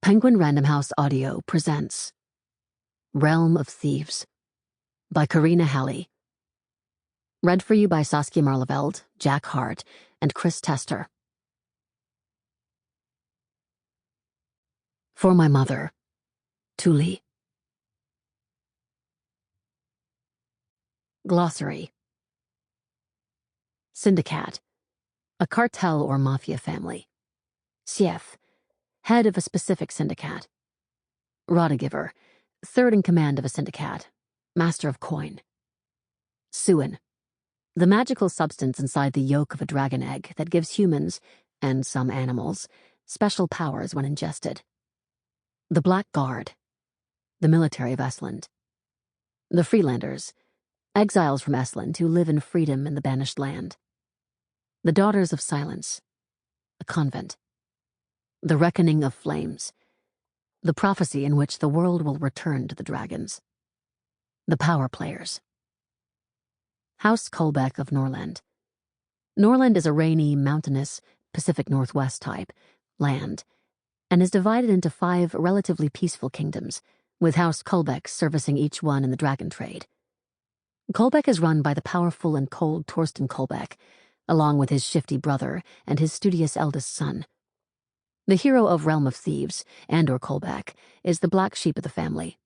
Penguin Random House Audio presents Realm of Thieves by Karina Halle. Read for you by Saskia Maarleveld, Jack Hart, and Chris Tester. For my mother, Tuli. Glossary. Syndicate, a cartel or mafia family. Chef, head of a specific syndicate. Rodagiver, third in command of a syndicate, master of coin. Suin, the magical substance inside the yolk of a dragon egg that gives humans, and some animals, special powers when ingested. The Black Guard, the military of Estland. The Freelanders, exiles from Estland who live in freedom in the banished land. The Daughters of Silence, a convent. The Reckoning of Flames, the prophecy in which the world will return to the dragons. The Power Players. House Kolbeck of Norland. Norland is a rainy, mountainous, Pacific Northwest type land, and is divided into 5 relatively peaceful kingdoms, with House Kolbeck servicing each one in the dragon trade. Kolbeck is run by the powerful and cold Torsten Kolbeck, along with his shifty brother and his studious eldest son. The hero of Realm of Thieves, Andor Kolbeck, is the black sheep of the family.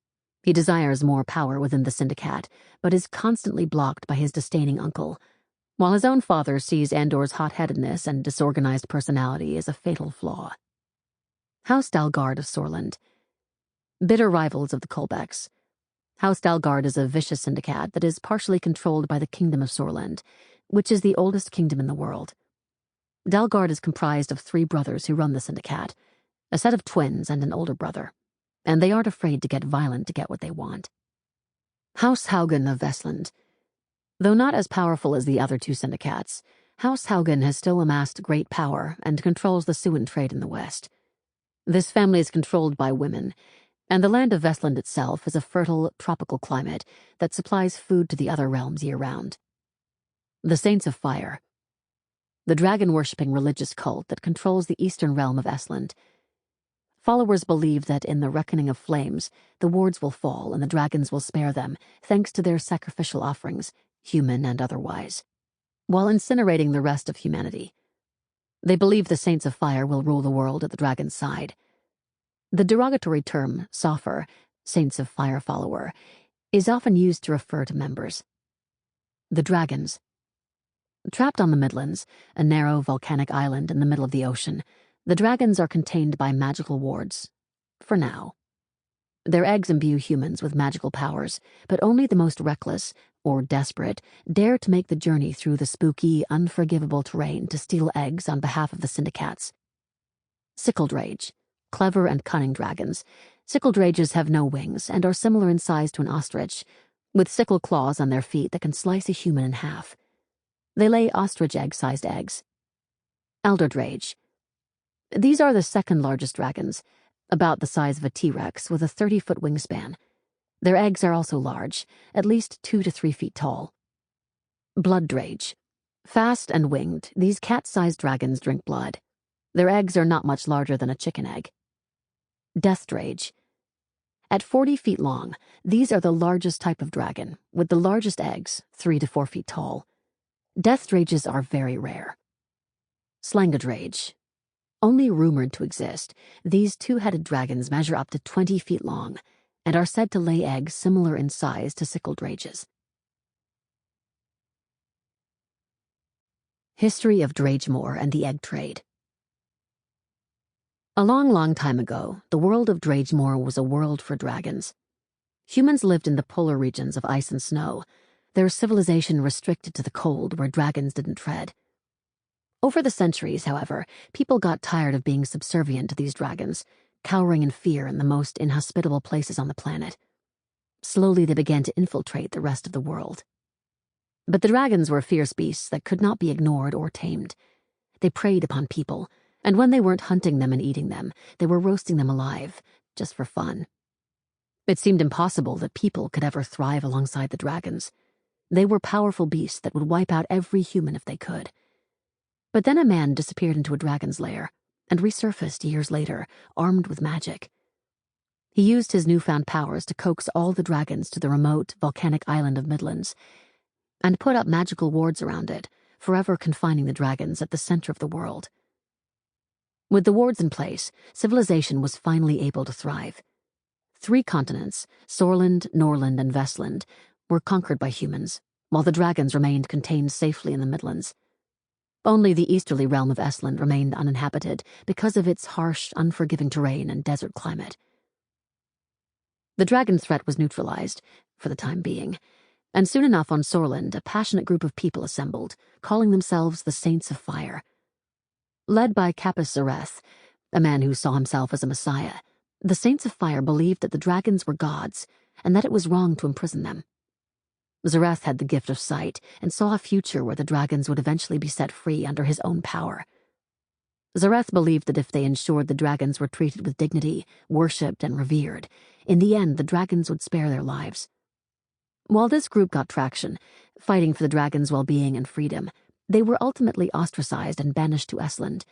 He desires more power within the syndicate, but is constantly blocked by his disdaining uncle, while his own father sees Andor's hot-headedness and disorganized personality as a fatal flaw. House Dalgard of Sorland. Bitter rivals of the Kolbecks. House Dalgard is a vicious syndicate that is partially controlled by the Kingdom of Sorland, which is the oldest kingdom in the world. Dalgard is comprised of 3 brothers who run the syndicate, a set of twins and an older brother, and they aren't afraid to get violent to get what they want. House Haugen of Vestland. Though not as powerful as the other 2 syndicates, House Haugen has still amassed great power and controls the Suin trade in the west. This family is controlled by women, and the land of Vestland itself is a fertile, tropical climate that supplies food to the other realms year-round. The Saints of Fire. The dragon-worshipping religious cult that controls the eastern realm of Estland. Followers believe that in the reckoning of flames, the wards will fall and the dragons will spare them, thanks to their sacrificial offerings, human and otherwise, while incinerating the rest of humanity. They believe the Saints of Fire will rule the world at the dragon's side. The derogatory term, Soffer, Saints of Fire follower, is often used to refer to members. The Dragons. Trapped on the Midlands, a narrow volcanic island in the middle of the ocean, the dragons are contained by magical wards. For now. Their eggs imbue humans with magical powers, but only the most reckless, or desperate, dare to make the journey through the spooky, unforgivable terrain to steal eggs on behalf of the syndicates. Sickledrage. Clever and cunning dragons. Sickledrages have no wings and are similar in size to an ostrich, with sickle claws on their feet that can slice a human in half. They lay ostrich egg-sized eggs. Elderdrage. These are the second largest dragons, about the size of a T-Rex with a 30-foot wingspan. Their eggs are also large, at least 2 to 3 feet tall. Blooddrage. Fast and winged, these cat-sized dragons drink blood. Their eggs are not much larger than a chicken egg. Deathdrage. At 40 feet long, these are the largest type of dragon, with the largest eggs, 3 to 4 feet tall. Deathdrages are very rare. Slangadrage. Only rumored to exist, these 2-headed dragons measure up to 20 feet long and are said to lay eggs similar in size to sickledrages. History of Dragemore and the Egg Trade. A long, long time ago, the world of Dragemore was a world for dragons. Humans lived in the polar regions of ice and snow, their civilization restricted to the cold where dragons didn't tread. Over the centuries, however, people got tired of being subservient to these dragons, cowering in fear in the most inhospitable places on the planet. Slowly they began to infiltrate the rest of the world. But the dragons were fierce beasts that could not be ignored or tamed. They preyed upon people, and when they weren't hunting them and eating them, they were roasting them alive, just for fun. It seemed impossible that people could ever thrive alongside the dragons. They were powerful beasts that would wipe out every human if they could. But then a man disappeared into a dragon's lair, and resurfaced years later, armed with magic. He used his newfound powers to coax all the dragons to the remote, volcanic island of Midlands, and put up magical wards around it, forever confining the dragons at the center of the world. With the wards in place, civilization was finally able to thrive. 3 continents, Sorland, Norland, and Vestland, were conquered by humans, while the dragons remained contained safely in the Midlands. Only the easterly realm of Estland remained uninhabited because of its harsh, unforgiving terrain and desert climate. The dragon threat was neutralized, for the time being, and soon enough on Sorland a passionate group of people assembled, calling themselves the Saints of Fire. Led by Capus Zareth, a man who saw himself as a messiah, the Saints of Fire believed that the dragons were gods and that it was wrong to imprison them. Zareth had the gift of sight and saw a future where the dragons would eventually be set free under his own power. Zareth believed that if they ensured the dragons were treated with dignity, worshipped, and revered, in the end the dragons would spare their lives. While this group got traction, fighting for the dragons' well-being and freedom, they were ultimately ostracized and banished to Estland,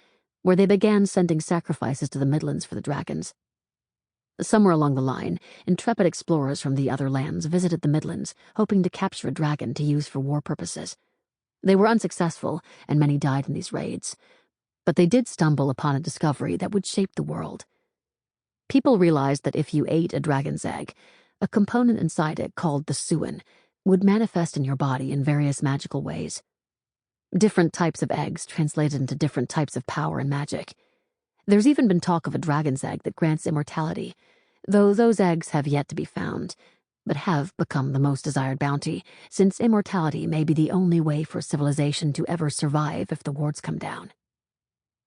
where they began sending sacrifices to the Midlands for the dragons. Somewhere along the line, intrepid explorers from the other lands visited the Midlands, hoping to capture a dragon to use for war purposes. They were unsuccessful, and many died in these raids. But they did stumble upon a discovery that would shape the world. People realized that if you ate a dragon's egg, a component inside it called the suin would manifest in your body in various magical ways. Different types of eggs translated into different types of power and magic. There's even been talk of a dragon's egg that grants immortality, though those eggs have yet to be found, but have become the most desired bounty, since immortality may be the only way for civilization to ever survive if the wards come down.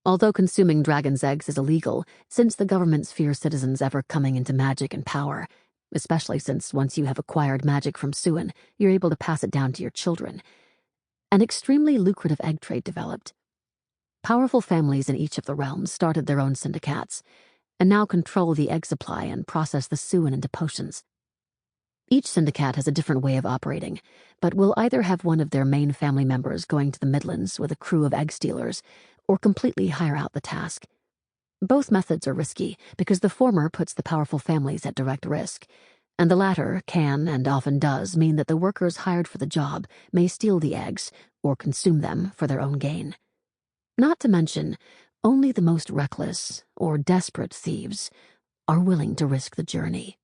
Although consuming dragon's eggs is illegal, since the governments fear citizens ever coming into magic and power, especially since once you have acquired magic from suin, you're able to pass it down to your children, an extremely lucrative egg trade developed. Powerful families in each of the realms started their own syndicats, and now control the egg supply and process the suin into potions. Each syndicate has a different way of operating, but will either have one of their main family members going to the Midlands with a crew of egg stealers, or completely hire out the task. Both methods are risky because the former puts the powerful families at direct risk, and the latter can and often does mean that the workers hired for the job may steal the eggs or consume them for their own gain. Not to mention, only the most reckless or desperate thieves are willing to risk the journey.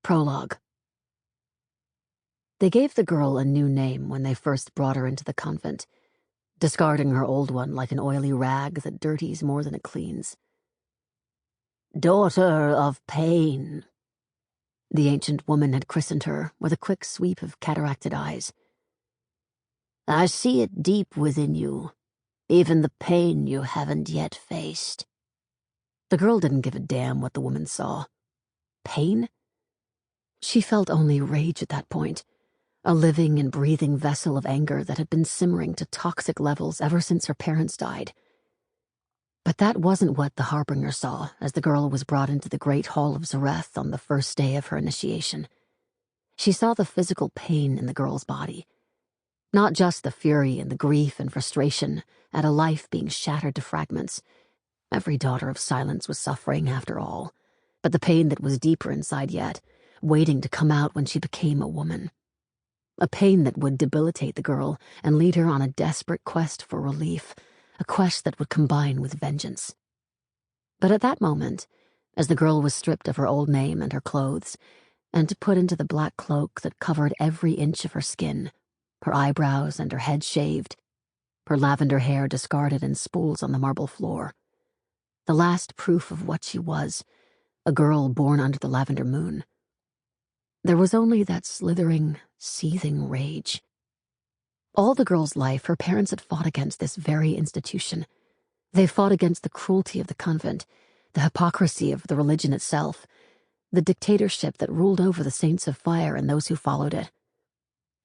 Prologue. They gave the girl a new name when they first brought her into the convent, discarding her old one like an oily rag that dirties more than it cleans. Daughter of Pain, the ancient woman had christened her with a quick sweep of cataracted eyes. I see it deep within you, even the pain you haven't yet faced. The girl didn't give a damn what the woman saw. Pain? She felt only rage at that point, a living and breathing vessel of anger that had been simmering to toxic levels ever since her parents died. But that wasn't what the Harbinger saw as the girl was brought into the Great Hall of Zareth on the first day of her initiation. She saw the physical pain in the girl's body, not just the fury and the grief and frustration at a life being shattered to fragments. Every daughter of silence was suffering after all, but the pain that was deeper inside yet, waiting to come out when she became a woman. A pain that would debilitate the girl and lead her on a desperate quest for relief, a quest that would combine with vengeance. But at that moment, as the girl was stripped of her old name and her clothes, and put into the black cloak that covered every inch of her skin, her eyebrows and her head shaved, her lavender hair discarded in spools on the marble floor, the last proof of what she was, a girl born under the lavender moon, there was only that slithering, seething rage. All the girl's life, her parents had fought against this very institution. They fought against the cruelty of the convent, the hypocrisy of the religion itself, the dictatorship that ruled over the Saints of Fire and those who followed it.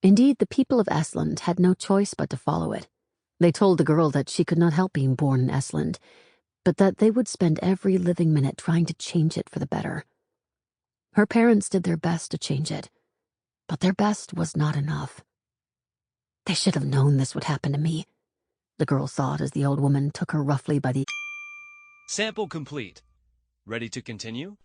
Indeed, the people of Estland had no choice but to follow it. They told the girl that she could not help being born in Estland, but that they would spend every living minute trying to change it for the better. Her parents did their best to change it, but their best was not enough. They should have known this would happen to me. the girl thought as the old woman took her roughly by the... Sample complete. Ready to continue?